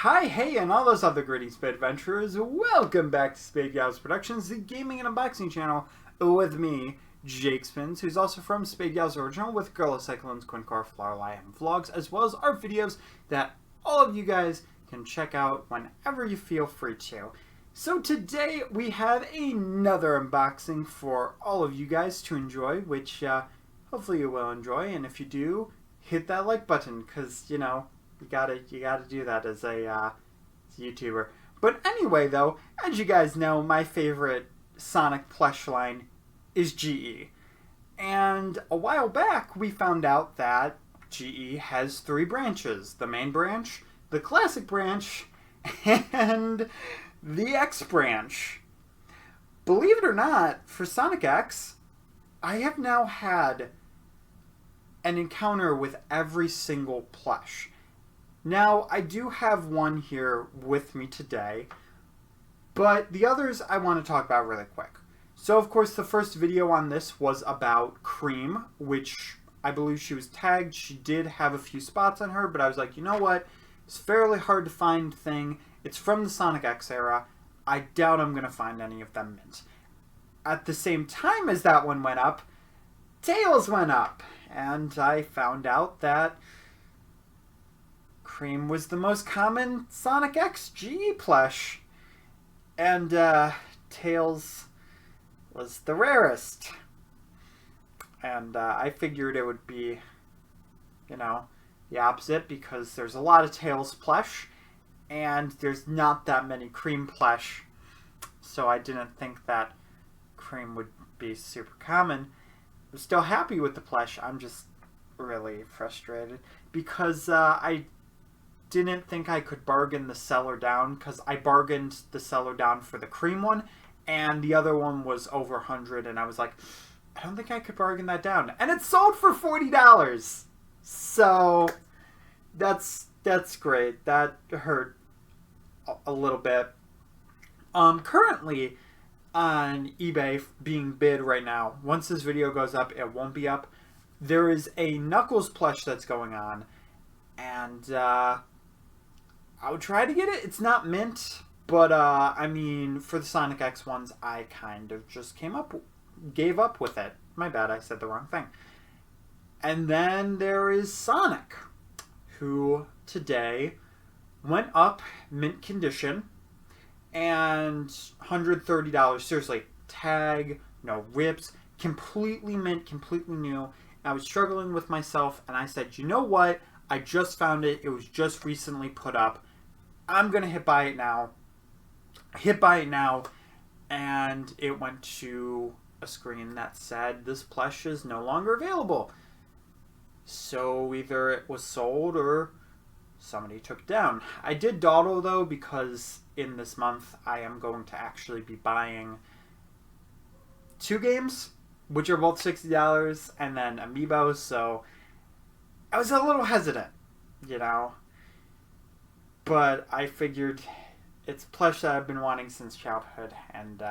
Hi, hey, and all those other gritty Spade adventurers. Welcome back to Spade Gals Productions, the gaming and unboxing channel with me, Jake Spins, who's also from Spade Gals Original with Girl Cyclones, Quincar, Flowerlie, and Vlogs, as well as our videos that all of you guys can check out whenever you feel free to. So today we have another unboxing for all of you guys to enjoy, which hopefully you will enjoy, and if you do, hit that like button, because, you know, you gotta do that as a YouTuber. But anyway, though, as you guys know, my favorite Sonic plush line is GE. And a while back, we found out that GE has 3 branches. The main branch, the classic branch, and the X branch. Believe it or not, for Sonic X, I have now had an encounter with every single plush. Now, I do have one here with me today, but the others I want to talk about really quick. So, of course, the first video on this was about Cream, which I believe she was tagged. She did have a few spots on her, but I was like, you know what? It's a fairly hard to find thing. It's from the Sonic X era. I doubt I'm going to find any of them mint. At the same time as that one went up, Tails went up, and I found out that Cream was the most common Sonic X GE plush, and Tails was the rarest. And I figured it would be, you know, the opposite, because there's a lot of Tails plush, and there's not that many Cream plush, so I didn't think that Cream would be super common. I'm still happy with the plush. I'm just really frustrated, because I didn't think I could bargain the seller down, because I bargained the seller down for the Cream one, and the other one was over 100, and I was like, I don't think I could bargain that down. And it sold for $40! So, that's great. That hurt a little bit. Currently, on eBay being bid right now, once this video goes up, it won't be up, there is a Knuckles plush that's going on, and I would try to get it. It's not mint, but I mean, for the Sonic X ones, I kind of just gave up with it. My bad, I said the wrong thing. And then there is Sonic, who today went up mint condition, and $130. Seriously, tag, no rips, completely mint, completely new. I was struggling with myself, and I said, you know what? I just found it. It was just recently put up. I'm going to hit buy it now. Hit buy it now, and it went to a screen that said this plush is no longer available. So either it was sold or somebody took it down. I did dawdle, though, because in this month I am going to actually be buying 2 games, which are both $60, and then Amiibo, so I was a little hesitant, you know. But I figured it's plush that I've been wanting since childhood, and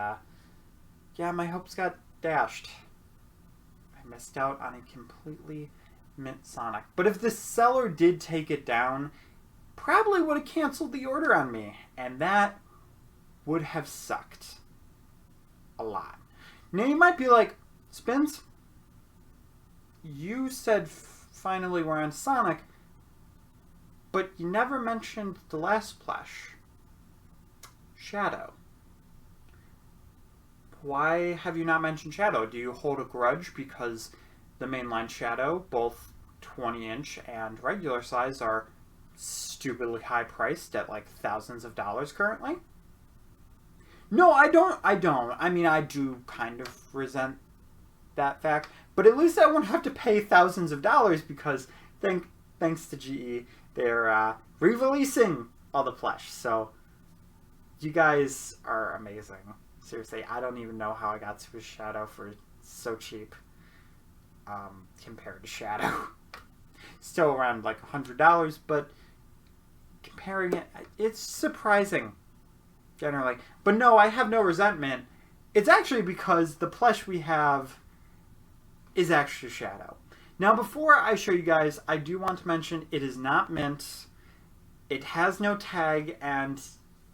yeah, my hopes got dashed. I missed out on a completely mint Sonic. But if the seller did take it down, probably would have canceled the order on me, and that would have sucked a lot. Now you might be like, Spins, you said finally we're on Sonic, but you never mentioned the last plush, Shadow. Why have you not mentioned Shadow? Do you hold a grudge because the mainline Shadow, both 20-inch and regular size, are stupidly high priced at like thousands of dollars currently? No, I don't. I mean, I do kind of resent that fact, but at least I won't have to pay thousands of dollars, because thanks to GE, they're re-releasing all the plush. So you guys are amazing. Seriously, I don't even know how I got Super Shadow for so cheap compared to Shadow. Still around like $100, but comparing it, it's surprising generally. But no, I have no resentment. It's actually because the plush we have is actually Shadow. Now, before I show you guys, I do want to mention it is not mint. It has no tag, and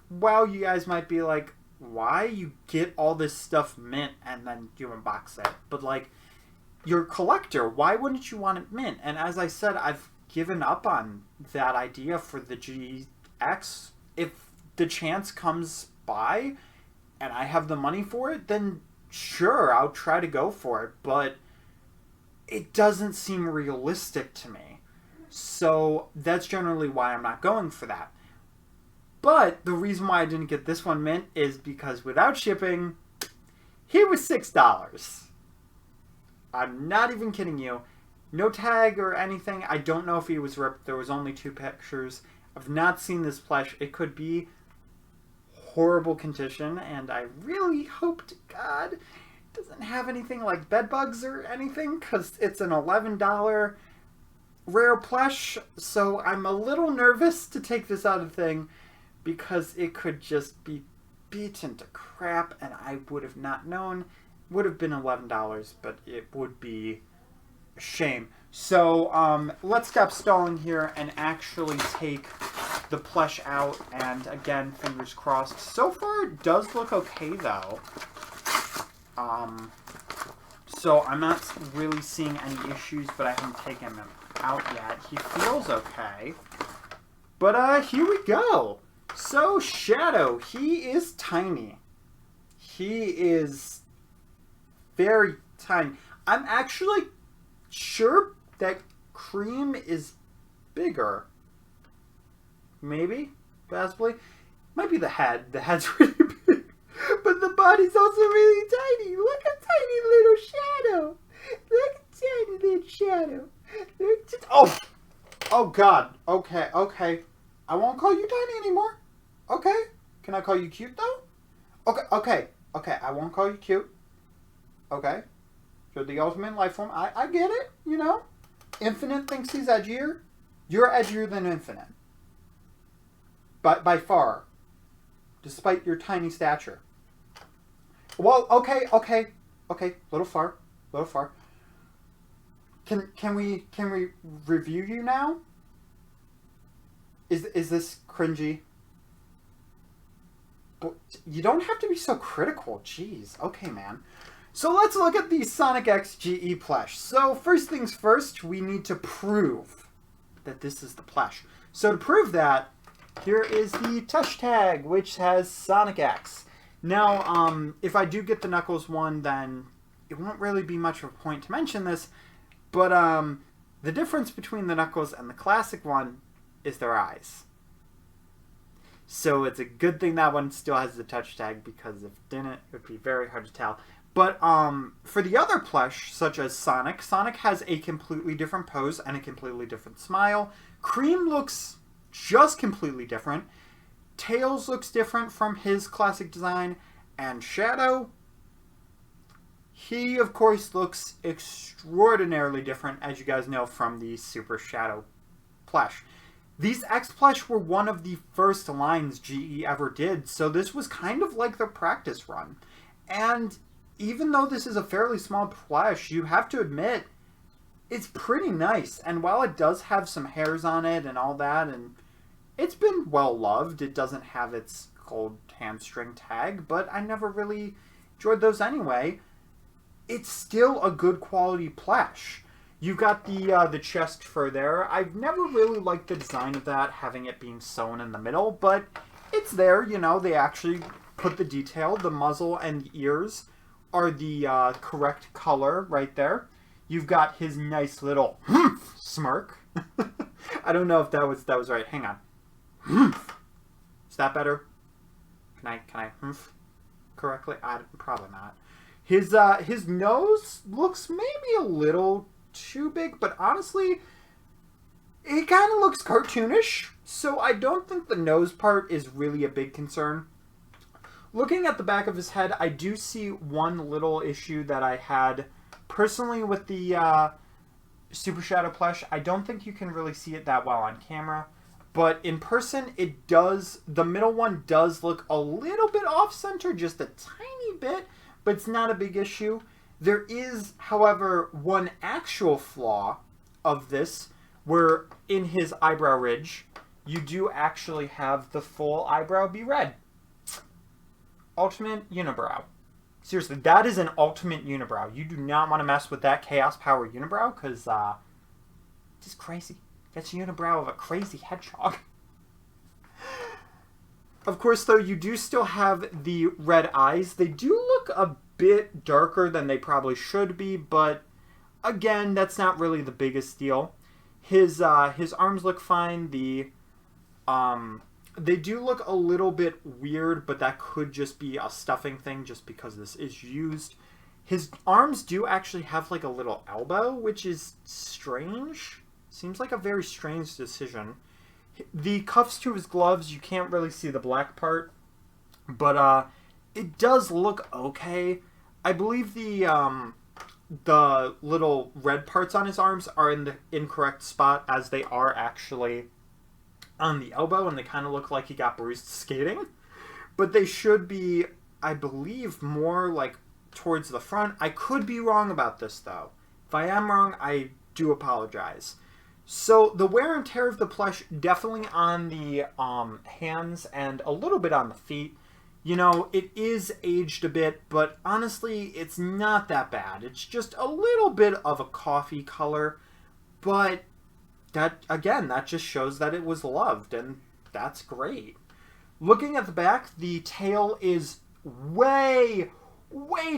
while you guys might be like, why you get all this stuff mint and then you unbox it? But like, you're a collector. Why wouldn't you want it mint? And as I said, I've given up on that idea for the GX. If the chance comes by and I have the money for it, then sure, I'll try to go for it. But it doesn't seem realistic to me. So that's generally why I'm not going for that. But the reason why I didn't get this one mint is because without shipping, he was $6. I'm not even kidding you. No tag or anything. I don't know if he was ripped. There was only 2 pictures. I've not seen this plush. It could be horrible condition, and I really hope to God it doesn't have anything like bed bugs or anything, because it's an $11 rare plush, so I'm a little nervous to take this out of the thing, because it could just be beaten to crap, and I would have not known. Would have been $11, but it would be a shame. So let's stop stalling here and actually take the plush out. And again, fingers crossed. So far, it does look okay, though. So I'm not really seeing any issues, but I haven't taken him out yet. He feels okay. But here we go. So Shadow, he is tiny. He is very tiny. I'm actually sure that Cream is bigger. Maybe? Possibly? Might be the head. The head's really big. But the body's also really tiny. Look at tiny little Shadow. Look at tiny little Shadow. Look at... Oh! Oh, God. Okay, okay. I won't call you tiny anymore. Okay. Can I call you cute, though? Okay, okay. Okay, I won't call you cute. Okay. You're the ultimate life form. I get it, you know. Infinite thinks he's edgier. You're edgier than Infinite. But by far. Despite your tiny stature. Well, okay, okay. Okay, little far. Little far. Can we review you now? Is this cringy? But you don't have to be so critical. Jeez. Okay, man. So let's look at the Sonic X GE plush. So first things first, we need to prove that this is the plush. So to prove that, here is the touch tag, which has Sonic X. Now, if I do get the Knuckles one, then it won't really be much of a point to mention this, but the difference between the Knuckles and the classic one is their eyes. So it's a good thing that one still has the touch tag, because if it didn't, it would be very hard to tell. But for the other plush, such as Sonic, Sonic has a completely different pose and a completely different smile. Cream looks just completely different. Tails looks different from his classic design. And Shadow, he, of course, looks extraordinarily different, as you guys know, from the Super Shadow plush. These X plush were one of the first lines GE ever did, so this was kind of like their practice run. And even though this is a fairly small plush, you have to admit, it's pretty nice. And while it does have some hairs on it and all that, and it's been well loved, it doesn't have its gold hamstring tag, but I never really enjoyed those anyway. It's still a good quality plush. You've got the chest fur there. I've never really liked the design of that, having it being sewn in the middle, but it's there, you know, they actually put the detail. The muzzle and the ears are the correct color right there. You've got his nice little smirk. I don't know if that was right. Hang on. Is that better? Can I correctly? Probably not. His nose looks maybe a little too big, but honestly, it kind of looks cartoonish. So I don't think the nose part is really a big concern. Looking at the back of his head, I do see one little issue that I had personally with the Super Shadow plush. I don't think you can really see it that well on camera, but in person it does. The middle one does look a little bit off-center, just a tiny bit, but it's not a big issue. There is, however, one actual flaw of this, where in his eyebrow ridge, you do actually have the full eyebrow be red. Ultimate unibrow. Seriously, that is an ultimate unibrow. You do not want to mess with that Chaos Power unibrow, because, it's just crazy. That's a unibrow of a crazy hedgehog. Of course, though, you do still have the red eyes. They do look a bit darker than they probably should be, but again, that's not really the biggest deal. His arms look fine. They do look a little bit weird, but that could just be a stuffing thing just because this is used. His arms do actually have like a little elbow, which is strange. Seems like a very strange decision. The cuffs to his gloves, you can't really see the black part, but it does look okay. I believe the little red parts on his arms are in the incorrect spot, as they are actually on the elbow, and they kind of look like he got bruised skating. But they should be, I believe, more like towards the front. I could be wrong about this, though. If I am wrong, I do apologize. So the wear and tear of the plush, definitely on the hands and a little bit on the feet. You know, it is aged a bit, but honestly, it's not that bad. It's just a little bit of a coffee color, but that, again, that just shows that it was loved, and that's great. Looking at the back, the tail is way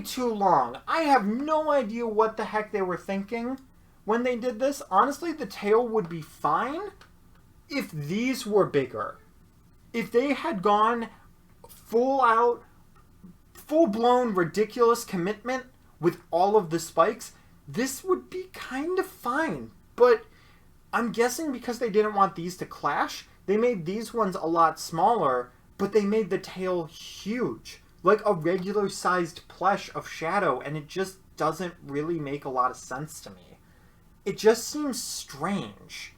too long. I have no idea what the heck they were thinking when they did this. Honestly, the tail would be fine if these were bigger. If they had gone full-blown ridiculous commitment with all of the spikes, this would be kind of fine. But I'm guessing because they didn't want these to clash, they made these ones a lot smaller, but they made the tail huge. Like a regular-sized plush of Shadow, and it just doesn't really make a lot of sense to me. It just seems strange.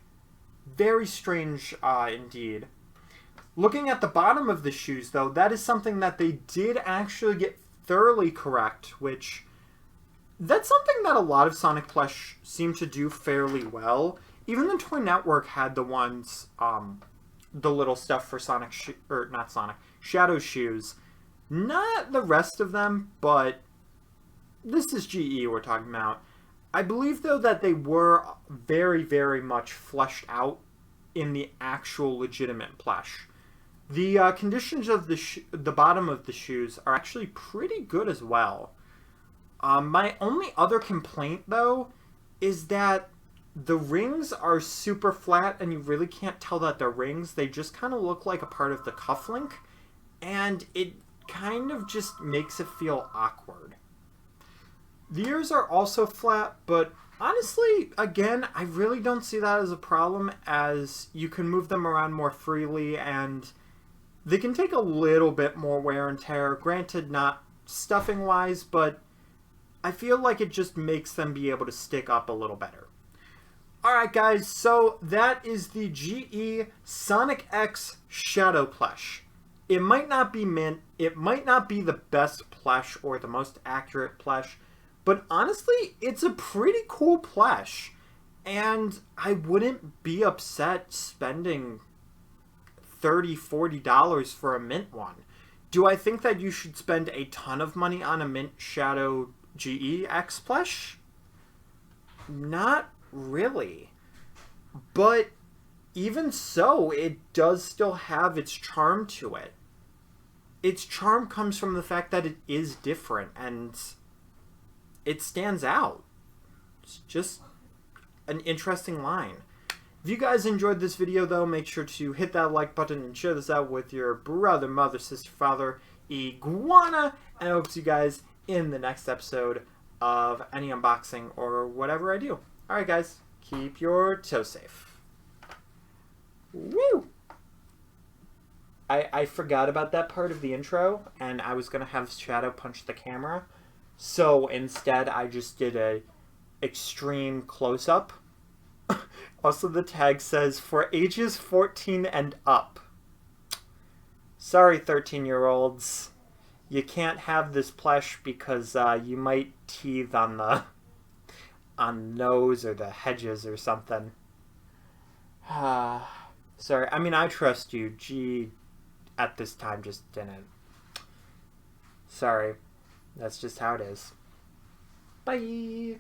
Very strange, indeed. Looking at the bottom of the shoes, though, that is something that they did actually get thoroughly correct, which that's something that a lot of Sonic plush seem to do fairly well. Even the Toy Network had the ones, the little stuff for Shadow shoes. Not the rest of them, but this is GE we're talking about. I believe, though, that they were very much fleshed out in the actual legitimate plush. The conditions of the bottom of the shoes are actually pretty good as well. My only other complaint, though, is that the rings are super flat, and you really can't tell that they're rings. They just kind of look like a part of the cufflink, and it kind of just makes it feel awkward. The ears are also flat, but honestly, again, I really don't see that as a problem, as you can move them around more freely, and they can take a little bit more wear and tear. Granted, not stuffing-wise, but I feel like it just makes them be able to stick up a little better. Alright guys, so that is the GE Sonic X Shadow plush. It might not be mint, it might not be the best plush or the most accurate plush, but honestly, it's a pretty cool plush, and I wouldn't be upset spending $30, $40 for a mint one. Do I think that you should spend a ton of money on a mint Shadow GE X plush? Not really. But even so, it does still have its charm to it. Its charm comes from the fact that it is different, and it stands out. It's just an interesting line. If you guys enjoyed this video, though, make sure to hit that like button and share this out with your brother, mother, sister, father, iguana, and I hope to see you guys in the next episode of any unboxing or whatever I do. Alright guys, keep your toe safe. Woo! I forgot about that part of the intro, and I was going to have Shadow punch the camera. So instead, I just did a extreme close-up. Also, the tag says, for ages 14 and up. Sorry, 13-year-olds. You can't have this plush because you might teeth on the nose or the hedges or something. Sorry, I mean, I trust you. G at this time just didn't. Sorry. That's just how it is. Bye!